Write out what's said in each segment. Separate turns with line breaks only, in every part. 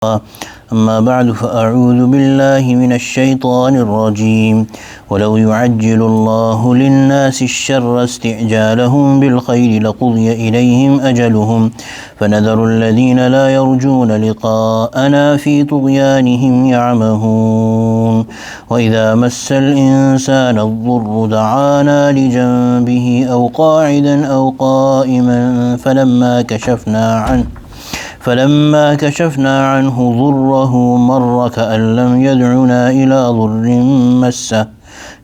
أما بعد فأعوذ بالله من الشيطان الرجيم ولو يعجل الله للناس الشر استعجالهم بالخير لقضي إليهم أجلهم فنذر الذين لا يرجون لقاءنا في طغيانهم يعمهون وإذا مس الإنسان الضر دعانا لجنبه أو قاعدا أو قائما فلما كشفنا عنه ضره مر كأن لم يدعنا إلى ضر مسه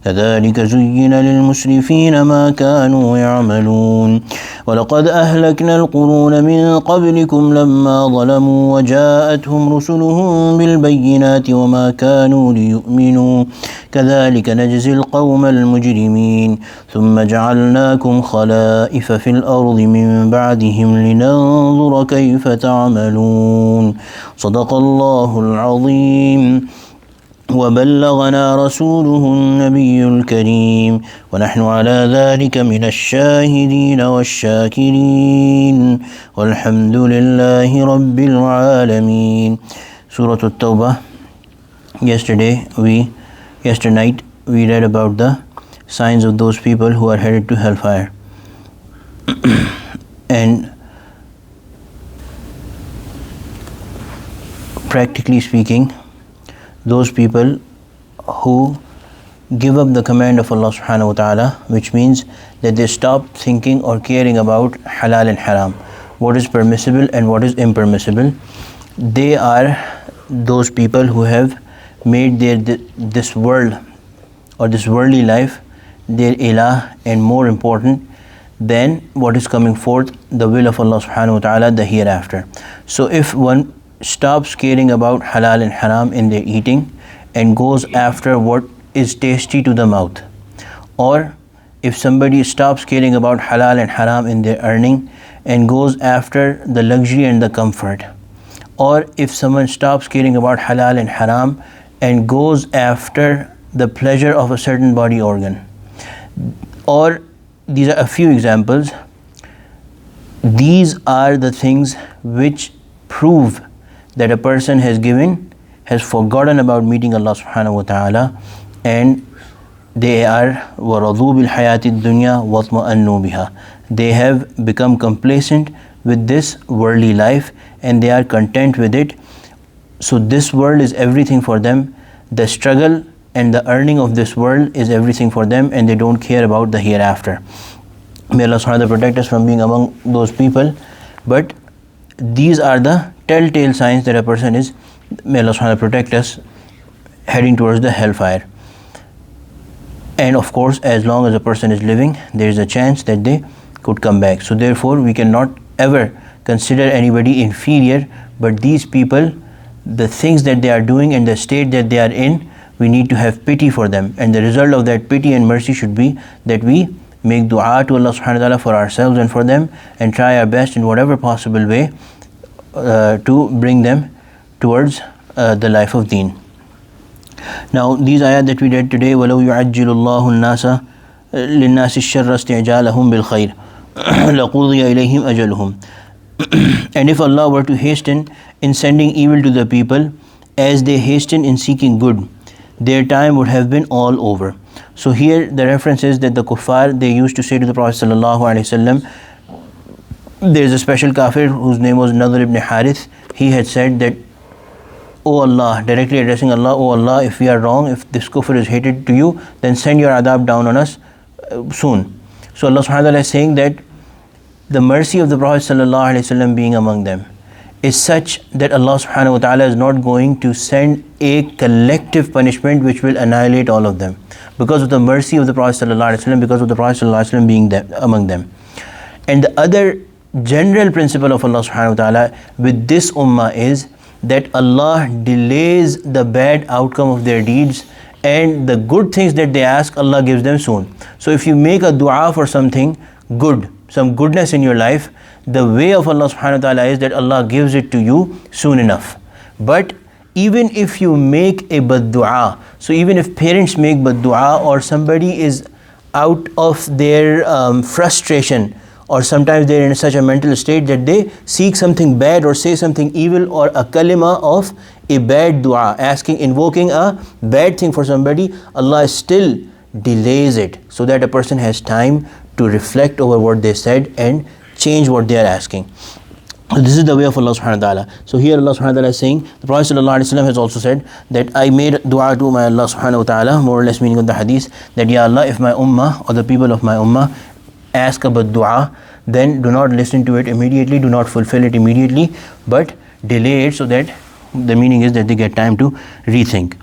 كذلك زين للمسرفين ما كانوا يعملون ولقد أهلكنا القرون من قبلكم لما ظلموا وجاءتهم رسلهم بالبينات وما كانوا ليؤمنوا كذلك نجزي القوم المجرمين ثم جعلناكم خلائف في الأرض من بعدهم لننظر كيف تعملون صدق الله العظيم وبلغنا رسوله النبي الكريم ونحن على ذلك من الشاهدين والشاكرين والحمد لله رب العالمين. Surah At-Tawbah. Yesterday night we read about the signs of those people who are headed to hellfire. And practically speaking, those people who give up the command of Allah subhanahu wa ta'ala, which means that they stop thinking or caring about halal and haram, what is permissible and what is impermissible. They are those people who have made this world or this worldly life their ilah and more important than what is coming forth, the will of Allah subhanahu wa ta'ala, the hereafter. So if one stops caring about halal and haram in their eating and goes after what is tasty to the mouth, or if somebody stops caring about halal and haram in their earning and goes after the luxury and the comfort, or if someone stops caring about halal and haram and goes after the pleasure of a certain body organ, or these are a few examples. These are the things which prove that a person has forgotten about meeting Allah subhanahu wa ta'ala, and they are وَرَضُوا بِالْحَيَاةِ الدُّنْيَا وَاطْمَأَنُّوا بِهَا. They have become complacent with this worldly life and they are content with it. So this world is everything for them. The struggle and the earning of this world is everything for them, and they don't care about the hereafter. May Allah subhanahu wa ta'ala protect us from being among those people. But these are the telltale signs that a person is, may Allah subhanahu wa ta'ala protect us, heading towards the hellfire. And of course, as long as a person is living, there is a chance that they could come back. So therefore, we cannot ever consider anybody inferior, but these people, the things that they are doing and the state that they are in, we need to have pity for them. And the result of that pity and mercy should be that we make dua to Allah subhanahu wa ta'ala for ourselves and for them, and try our best in whatever possible way to bring them towards the life of deen. Now these ayat that we read today, وَلَوْ يُعَجِّلُ اللَّهُ النَّاسَ لِلنَّاسِ الشَّرَّ اسْتِعْجَالَهُم بِالْخَيْرِ لَقُضِيَ إِلَيْهِمْ أَجَلُهُم. And if Allah were to hasten in sending evil to the people as they hasten in seeking good, their time would have been all over. So here the reference is that the kuffar, they used to say to the Prophet sallallahu alaihi wasallam, there is a special kafir whose name was Nadr ibn Harith. He had said that, O Allah, directly addressing Allah, O Allah, if we are wrong, if this kufr is hated to you, then send your adab down on us soon. So Allah subhanahu wa ta'ala is saying that the mercy of the Prophet sallallahu alaihi wasallam being among them is such that Allah subhanahu wa ta'ala is not going to send a collective punishment which will annihilate all of them, because of the mercy of the Prophet sallallahu alaihi wasallam, because of the Prophet sallallahu alaihi wasallam being among them. And the other general principle of Allah subhanahu wa ta'ala with this ummah is that Allah delays the bad outcome of their deeds, and the good things that they ask, Allah gives them soon. So if you make a dua for something good, some goodness in your life, the way of Allah subhanahu wa ta'ala is that Allah gives it to you soon enough. But even if you make a bad dua, so even if parents make bad dua, or somebody is out of their frustration or sometimes they're in such a mental state that they seek something bad or say something evil or a kalima of a bad dua, invoking a bad thing for somebody, Allah still delays it so that a person has time to reflect over what they said and change what they are asking. So this is the way of Allah subhanahu wa ta'ala. So here Allah subhanahu wa ta'ala is saying, the Prophet sallallahu alaihi wasallam has also said that I made dua to my Allah subhanahu wa ta'ala, more or less meaning of the hadith, that Ya Allah, if my ummah or the people of my ummah ask about dua, then do not listen to it immediately, do not fulfill it immediately, but delay it so that the meaning is that they get time to rethink.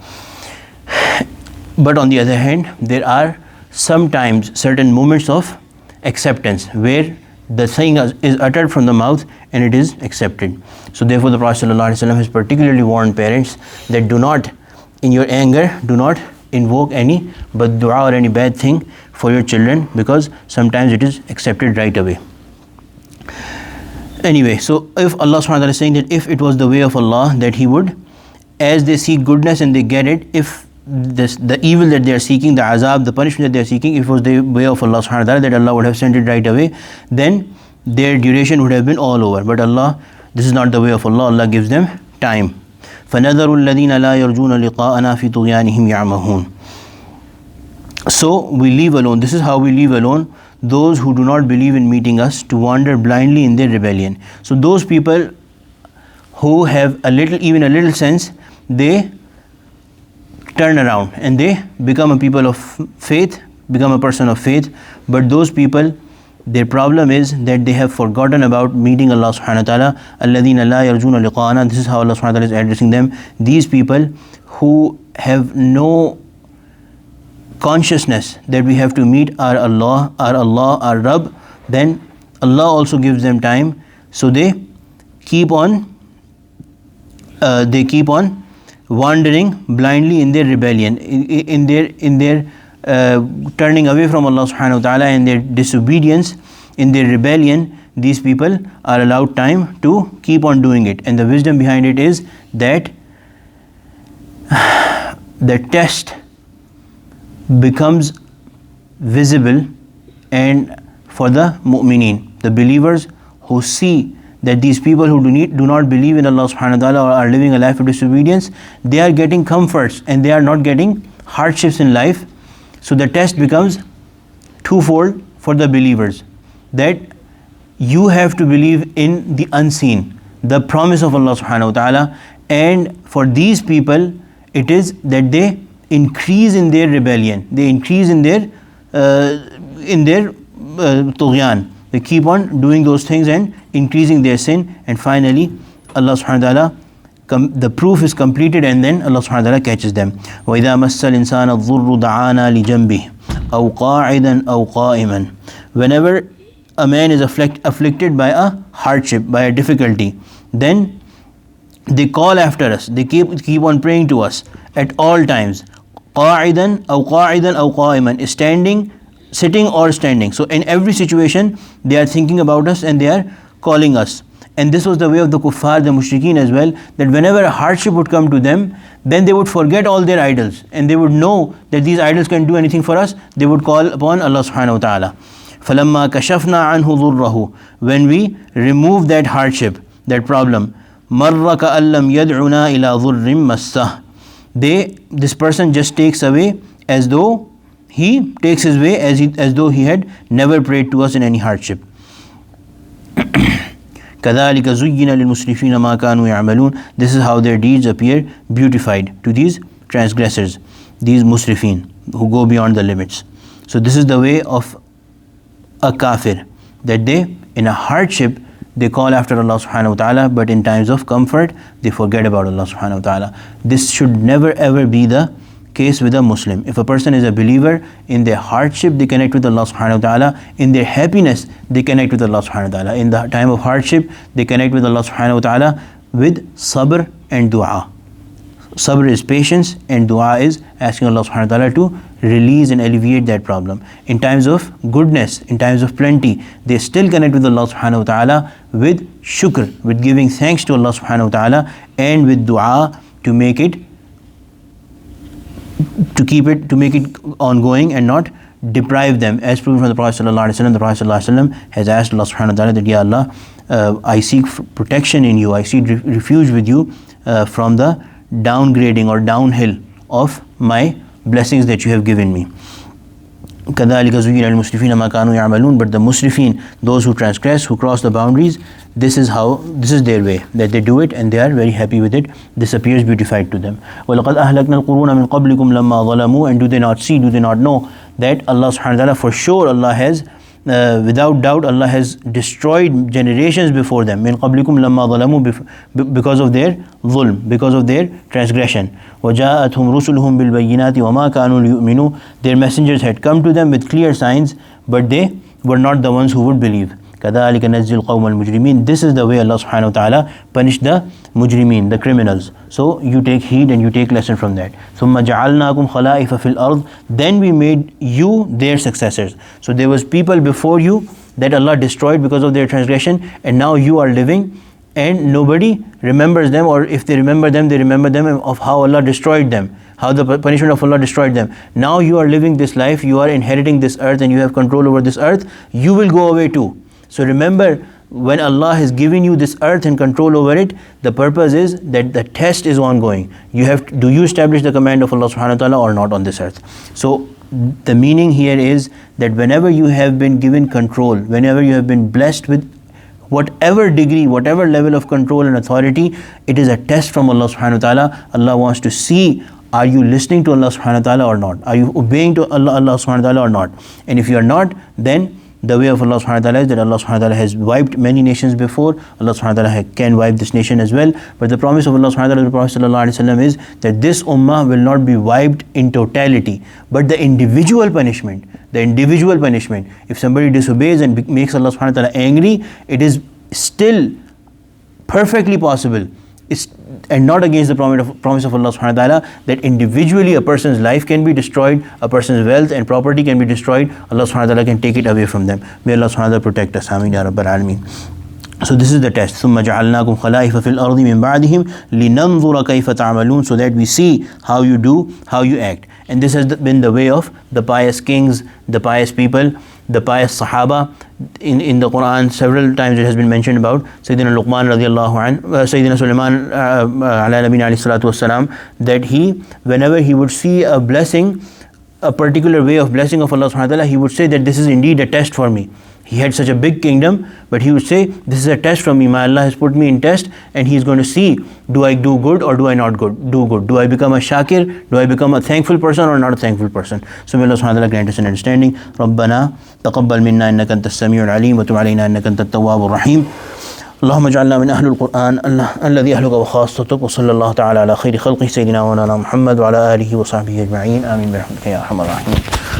But on the other hand, there are sometimes certain moments of acceptance where the thing is uttered from the mouth and it is accepted. So therefore the Prophet ﷺ has particularly warned parents that do not, in your anger, do not invoke any but dua or any bad thing for your children, because sometimes it is accepted right away. Anyway, so if Allah subhanahu wa ta'ala is saying that if it was the way of Allah that He would, as they seek goodness and they get it, if the evil that they are seeking, the azab, the punishment that they are seeking, if it was the way of Allah subhanahu wa ta'ala, that Allah would have sent it right away, then their duration would have been all over. But Allah, this is not the way of Allah. Allah gives them time. فَنَذَرُ الَّذِينَ لَا يَرْجُونَ لِقَاءَنَا فِي طُغْيَانِهِمْ يَعْمَهُونَ. So we leave alone, this is how we leave alone those who do not believe in meeting us to wander blindly in their rebellion. So those people who have even a little sense, they turn around and they become a people of faith, become a person of faith. But those people, their problem is that they have forgotten about meeting Allah subhanahu wa ta'ala. الَّذِينَ لَا يَرْجُونَ لِقَاءَنَا. This is how Allah subhanahu wa ta'ala is addressing them. These people who have no consciousness that we have to meet our Allah, our Rabb, then Allah also gives them time. So they keep on wandering blindly in their rebellion, in their turning away from Allah subhanahu wa ta'ala, and their disobedience, in their rebellion. These people are allowed time to keep on doing it. And the wisdom behind it is that the test becomes visible, and for the mu'mineen, the believers who see that these people who do not believe in Allah subhanahu wa ta'ala or are living a life of disobedience, they are getting comforts and they are not getting hardships in life. So the test becomes twofold for the believers, that you have to believe in the unseen, the promise of Allah subhanahu wa ta'ala, and for these people it is that they increase in their rebellion, they increase in their tughyan, they keep on doing those things and increasing their sin, and finally Allah subhanahu wa ta'ala, the proof is completed, and then Allah subhanahu wa ta'ala catches them. وَإِذَا مَسَّ الْإِنسَانَ الضُّرُّ دَعَانَا لِجَنْبِهِ أَوْ قَاعِدًا أَوْ قَائِمًا. Whenever a man is afflicted by a hardship, by a difficulty, then they call after us, they keep on praying to us at all times. قَاعِدًا أَوْ قَائِمًا, standing, sitting or standing. So in every situation they are thinking about us and they are calling us. And this was the way of the kuffar, the mushrikeen as well, that whenever a hardship would come to them, then they would forget all their idols and they would know that these idols can do anything for us. They would call upon Allah subhanahu wa ta'ala. فَلَمَّا كَشَفْنَا عَنْهُ ضُرَّهُ, when we remove that hardship, that problem, مَرَّ كَأَلَّمْ يَدْعُنَا إِلَى ضُرٍّ مَسَّهُ, this person just takes away as though he takes his way as though he had never prayed to us in any hardship. كَذَلِكَ زُيِّنَ لِلْمُسْرِفِينَ مَا كَانُوا يَعْمَلُونَ. This is how their deeds appear beautified to these transgressors, these musrifin, who go beyond the limits. So this is the way of a kafir, that they, in a hardship, they call after Allah subhanahu wa ta'ala, but in times of comfort, they forget about Allah subhanahu wa ta'ala. This should never ever be the case with a Muslim. If a person is a believer, in their hardship they connect with Allah subhanahu wa ta'ala, in their happiness they connect with Allah subhanahu wa ta'ala, in the time of hardship they connect with Allah subhanahu wa ta'ala with sabr and dua. Sabr is patience and dua is asking Allah subhanahu wa ta'ala to release and alleviate that problem. In times of goodness, in times of plenty, they still connect with Allah subhanahu wa ta'ala with shukr, with giving thanks to Allah subhanahu wa ta'ala, and with dua to make it ongoing and not deprive them, as proven from the Prophet ﷺ. The Prophet ﷺ has asked Allah subhanahu wa ta'ala that, Ya Allah, I seek protection in you, I seek refuge with you from the downgrading or downhill of my blessings that you have given me. كَذَلِكَ زُيِّنَ الْمُسْرِفِينَ مَا كَانُوا يَعْمَلُونَ. But the musrifin, those who transgress, who cross the boundaries, this is their way, that they do it and they are very happy with it. This appears beautified to them. وَلَقَدْ أَهْلَكْنَا الْقُرُونَ مِنْ قَبْلِكُمْ لَمَّا ظَلَمُوا. And do they not see, do they not know that Allah subhanahu wa ta'ala, for sure Allah has, without doubt, Allah has destroyed generations before them. مِنْ قَبْلِكُمْ لَمَّا ظَلَمُوا, because of their zulm, because of their transgression. وَجَاءَتْهُمْ رُسُلُهُمْ بِالْبَيِّنَاتِ وَمَا كَانُوا لِيُؤْمِنُوا. Their messengers had come to them with clear signs, but they were not the ones who would believe. كَذَلِكَ نَجْزِي الْقَوْمَ الْمُجْرِمِينَ. This is the way Allah subhanahu wa ta'ala punished the mujrimeen, the criminals. So you take heed and you take lesson from that. ثُمَّ جَعَلْنَاكُمْ خَلَائِفَ فِي الْأَرْضِ. Then we made you their successors. So there was people before you that Allah destroyed because of their transgression, and now you are living and nobody remembers them, or if they remember them, they remember them of how Allah destroyed them, how the punishment of Allah destroyed them. Now you are living this life, you are inheriting this earth and you have control over this earth, you will go away too. So remember, when Allah has given you this earth and control over it, the purpose is that the test is ongoing. Do you establish the command of Allah subhanahu wa ta'ala or not on this earth? So the meaning here is that whenever you have been given control, whenever you have been blessed with whatever degree, whatever level of control and authority, it is a test from Allah subhanahu wa ta'ala. Allah wants to see, are you listening to Allah subhanahu wa ta'ala or not? Are you obeying to Allah subhanahu wa ta'ala or not? And if you are not, then the way of Allah subhanahu wa ta'ala is that Allah subhanahu wa ta'ala has wiped many nations before. Allah subhanahu wa ta'ala can wipe this nation as well. But the promise of Allah subhanahu wa ta'ala to the Prophet sallallahu alaihi wasallam is that this ummah will not be wiped in totality, but the individual punishment, if somebody disobeys and makes Allah subhanahu wa ta'ala angry, it is still perfectly possible, and not against the promise of Allah subhanahu wa ta'ala, that individually a person's life can be destroyed, a person's wealth and property can be destroyed. Allah subhanahu wa ta'ala can take it away from them. May Allah subhanahu wa ta'ala protect us. Ameen ya Rabbal Alameen. So this is the test. ثُمَّ جَعَلْنَاكُمْ خَلَائِفَ فِي الْأَرْضِ مِنْ بَعْدِهِمْ لِنَنْظُرَ كَيْفَ تَعْمَلُونَ. So that we see how you do, how you act. And this has been the way of the pious kings, the pious people, the pious Sahaba. In the Quran, several times it has been mentioned about Sayyidina Luqman radiallahu anhu, Sayyidina Sulaiman ala nabina alayhi salatu wassalam, that whenever he would see a blessing, a particular way of blessing of Allah subhanahu wa ta'ala, he would say that this is indeed a test for me. He had such a big kingdom, but he would say, this is a test from me. My Allah has put me in test, and He is going to see, do I do good or do I not do good? Do I become a shakir? Do I become a thankful person or not a thankful person? So may Allah subhanahu wa ta'ala grant us an understanding. رَبَّنَا تَقَبَّلْ مِنَّا إِنَّكَ أَنْتَ السَّمِيعُ الْعَلِيمُ وَتُبْ عَلَيْنَا إِنَّكَ أَنْتَ التَّوَّابُ الرَّحِيمُ. اللهم اجعلنا من أهل القرآن الذي أهلك وخاصتك. وصلى الله تعالى على خير خلقه سيدنا مولانا محمد وعلى آله وصحبه أجمعين. آمين برحمتك يا أرحم الراحمين.